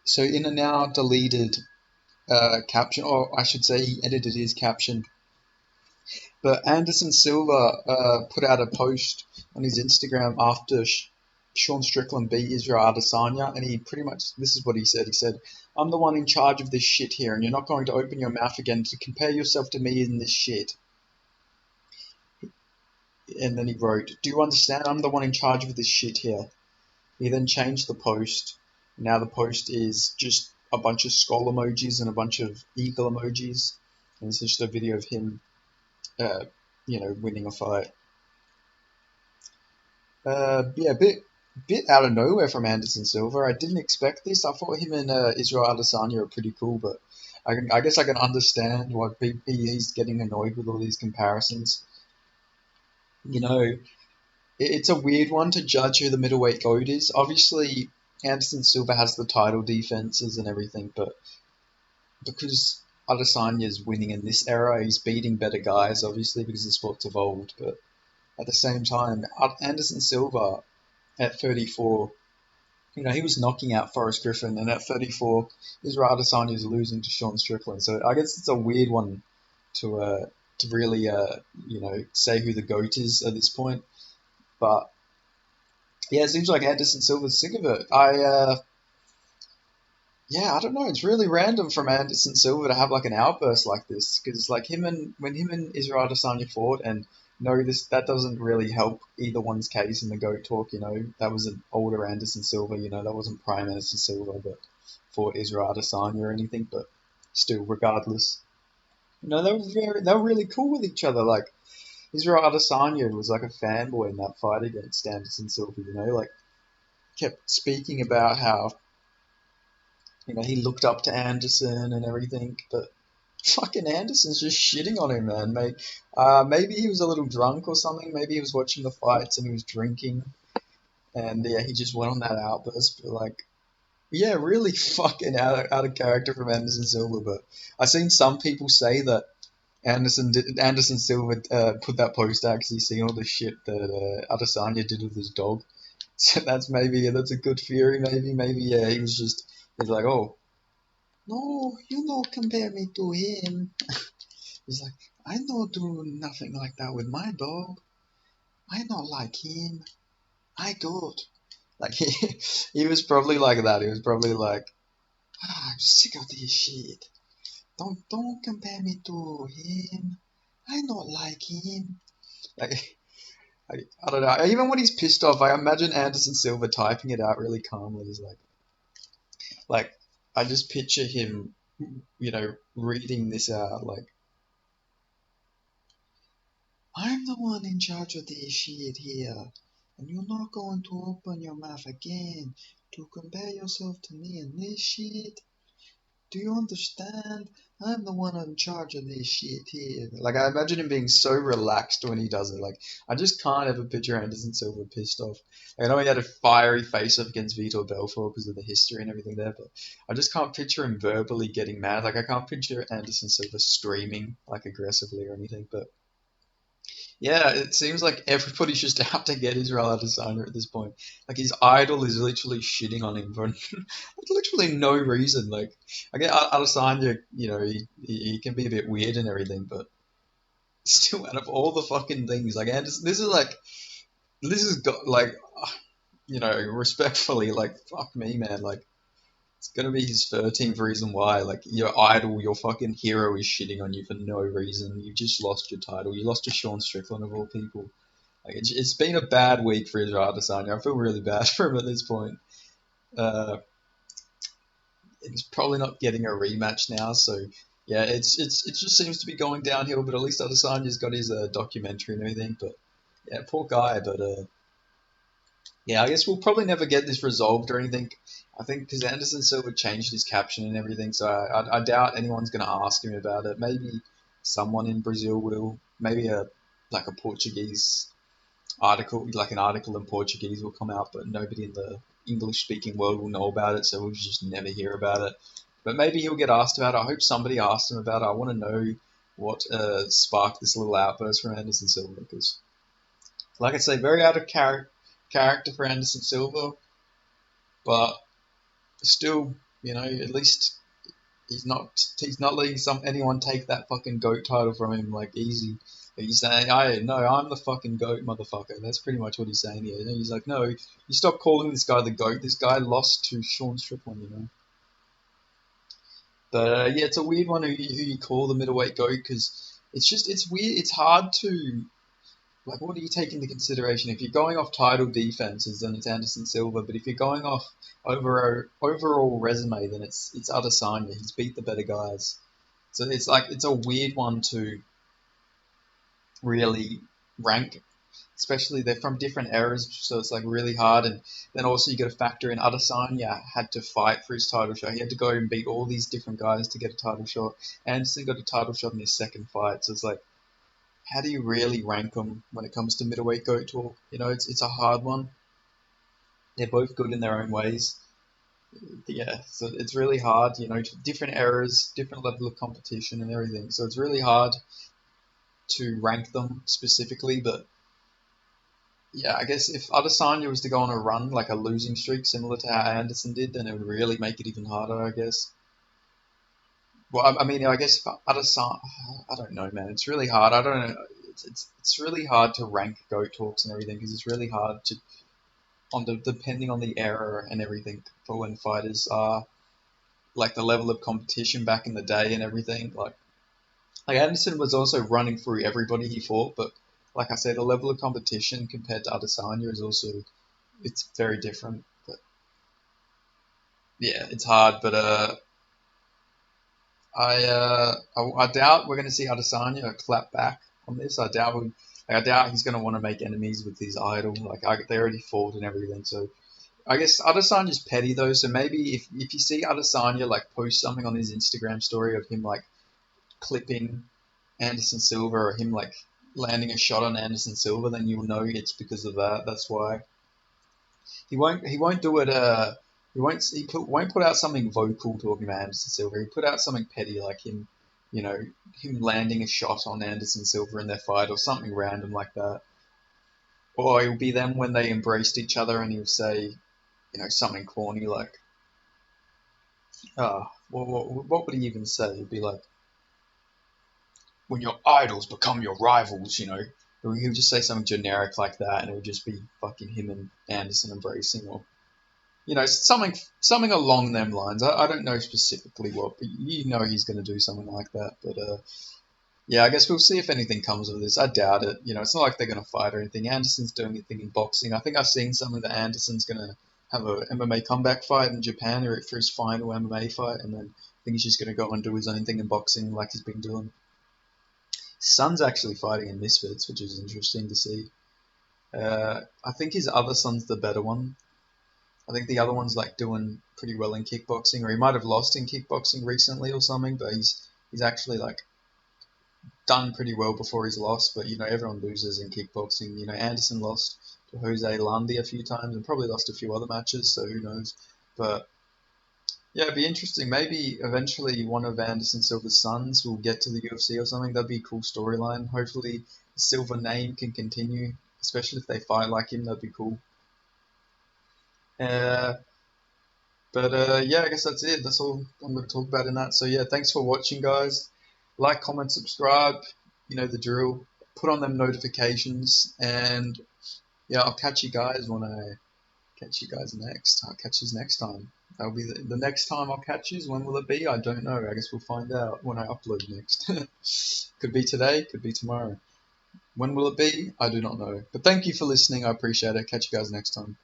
So in a now deleted caption, or I should say he edited his caption, but Anderson Silva put out a post on his Instagram after Sean Strickland beat Israel Adesanya, and he pretty much, this is what he said. He said, "I'm the one in charge of this shit here, and you're not going to open your mouth again to compare yourself to me in this shit." And then he wrote, "Do you understand? I'm the one in charge of this shit here." He then changed the post. Now the post is just a bunch of skull emojis and a bunch of eagle emojis, and it's just a video of him, uh, winning a fight. Yeah, bit out of nowhere from Anderson Silva. I didn't expect this. I thought him and Israel Adesanya are pretty cool, but I guess I can understand why he's getting annoyed with all these comparisons. You know, it's a weird one to judge who the middleweight GOAT is. Obviously, Anderson Silva has the title defenses and everything, but because Adesanya's winning in this era, he's beating better guys, obviously, because the sport's evolved. But at the same time, Anderson Silva at 34, he was knocking out Forrest Griffin, and at 34, Israel Adesanya is losing to Sean Strickland. So I guess it's a weird one to really say who the GOAT is at this point. But yeah, it seems like Anderson Silva's sick of it. I don't know. It's really random from Anderson Silva to have like an outburst like this, because like when him and Israel Adesanya fought, and no, that doesn't really help either one's case in the GOAT talk. That was an older Anderson Silva. That wasn't prime Anderson Silva that fought Israel Adesanya or anything. But still, regardless, they were really cool with each other. Like Israel Adesanya was like a fanboy in that fight against Anderson Silva. Like kept speaking about how he looked up to Anderson and everything, but fucking Anderson's just shitting on him, man. Maybe he was a little drunk or something. Maybe he was watching the fights and he was drinking, and yeah, he just went on that outburst. But like, yeah, really fucking out of character from Anderson Silva. But I've seen some people say that Anderson Silva put that post out because he's seen all the shit that Adesanya did with his dog. So that's a good theory. Maybe yeah, he's like, oh no, you don't compare me to him. He's like, I don't do nothing like that with my dog. I not like him. I good. Like he was probably like that. He was probably like, I'm sick of this shit. Don't compare me to him. I not like him. Like I don't know. Even when he's pissed off, I imagine Anderson Silva typing it out really calmly. He's like I just picture him, reading this out like, I'm the one in charge of this shit here, and you're not going to open your mouth again to compare yourself to me in this shit. Do you understand? I'm the one in charge of this shit here. Like, I imagine him being so relaxed when he does it. Like, I just can't ever picture Anderson Silva pissed off. Like, I know he had a fiery face-off against Vitor Belfort because of the history and everything there, but I just can't picture him verbally getting mad. Like, I can't picture Anderson Silva screaming, like, aggressively or anything, but yeah, it seems like everybody's just out to get Israel Adesanya at this point. Like his idol is literally shitting on him for literally no reason. Like I get Adesanya, he can be a bit weird and everything, but still, out of all the fucking things, like Anderson, this is got like, respectfully, like fuck me, man, like. It's gonna be his 13th reason why. Like your idol, your fucking hero is shitting on you for no reason. You just lost your title. You lost to Sean Strickland of all people. Like it's been a bad week for Israel Adesanya. I feel really bad for him at this point. Uh, he's probably not getting a rematch now, so yeah, it just seems to be going downhill. But at least Adesanya's got his documentary and everything. But yeah, poor guy. But yeah, I guess we'll probably never get this resolved or anything. I think because Anderson Silva changed his caption and everything, so I doubt anyone's going to ask him about it. Maybe someone in Brazil will. Maybe a Portuguese article, like an article in Portuguese, will come out, but nobody in the English-speaking world will know about it, so we'll just never hear about it. But maybe he'll get asked about it. I hope somebody asks him about it. I want to know what sparked this little outburst from Anderson Silva, because, like I say, very out of character for Anderson Silva, but still You know, at least he's not letting anyone take that fucking GOAT title from him like easy. He's saying, I'm the fucking GOAT, motherfucker. That's pretty much what he's saying here. And he's like, no, you stop calling this guy the GOAT. This guy lost to Sean Strickland, you know. But yeah, it's a weird one who you call the middleweight GOAT because it's weird. It's hard to like. What do you take into consideration if you're going off title defenses? Then it's Anderson Silva. But if you're going off overall resume, then it's Adesanya. He's beat the better guys. So it's a weird one to really rank, especially they're from different eras, so it's like really hard. And then also you got to factor in Adesanya had to fight for his title shot. He had to go and beat all these different guys to get a title shot. Anderson got a title shot in his second fight, so it's like, how do you really rank them when it comes to middleweight GOAT talk? You know, it's a hard one. They're both good in their own ways. Yeah, so it's really hard. You know, different eras, different level of competition and everything. So it's really hard to rank them specifically, but yeah, I guess if Adesanya was to go on a run, like a losing streak, similar to how Anderson did, then it would really make it even harder, I guess. Well, I mean, I guess for Adesanya, I don't know, man. It's really hard. I don't know. It's really hard to rank GOAT talks and everything because it's really hard to depending on the era and everything for when fighters are like the level of competition back in the day and everything. Like Anderson was also running through everybody he fought, but like I said, the level of competition compared to Adesanya is also it's very different. But yeah, it's hard. But I doubt we're going to see Adesanya clap back on this. I doubt he's going to want to make enemies with his idol. They already fought and everything. So I guess Adesanya's petty though. So maybe if you see Adesanya like post something on his Instagram story of him like clipping Anderson Silva or him like landing a shot on Anderson Silva, then you'll know it's because of that. That's why he won't do it. Won't put out something vocal talking about Anderson Silva. He put out something petty like him, you know, him landing a shot on Anderson Silva in their fight or something random like that. Or it'll be them when they embraced each other and he'll say, you know, something corny like, what would he even say? He'd be like, when your idols become your rivals, you know. Or he'll just say something generic like that, and it would just be fucking him and Anderson embracing, or you know, something along them lines. I don't know specifically what, but you know he's going to do something like that. But yeah, I guess we'll see if anything comes of this. I doubt it. You know, it's not like they're going to fight or anything. Anderson's doing anything in boxing. I think I've seen something that Anderson's going to have a MMA comeback fight in Japan or for his final MMA fight, and then I think he's just going to go and do his own thing in boxing like he's been doing. His son's actually fighting in Misfits, which is interesting to see. I think his other son's the better one. I think the other one's like doing pretty well in kickboxing, or he might have lost in kickboxing recently or something. But he's actually like done pretty well before his loss. But you know, everyone loses in kickboxing. You know, Anderson lost to Jose Lundy a few times and probably lost a few other matches. So who knows? But yeah, it'd be interesting. Maybe eventually one of Anderson Silva's sons will get to the UFC or something. That'd be a cool storyline. Hopefully, the Silva name can continue, especially if they fight like him. That'd be cool. Uh, but yeah, I guess that's it. That's all I'm going to talk about in that. So yeah, thanks for watching, guys. Like, comment, subscribe. You know the drill. Put on them notifications, and yeah, I'll catch you guys when I catch you guys next. I'll catch you next time. That'll be the next time I'll catch you. When will it be? I don't know. I guess we'll find out when I upload next. Could be today, could be tomorrow. When will it be? I do not know. But thank you for listening. I appreciate it. Catch you guys next time.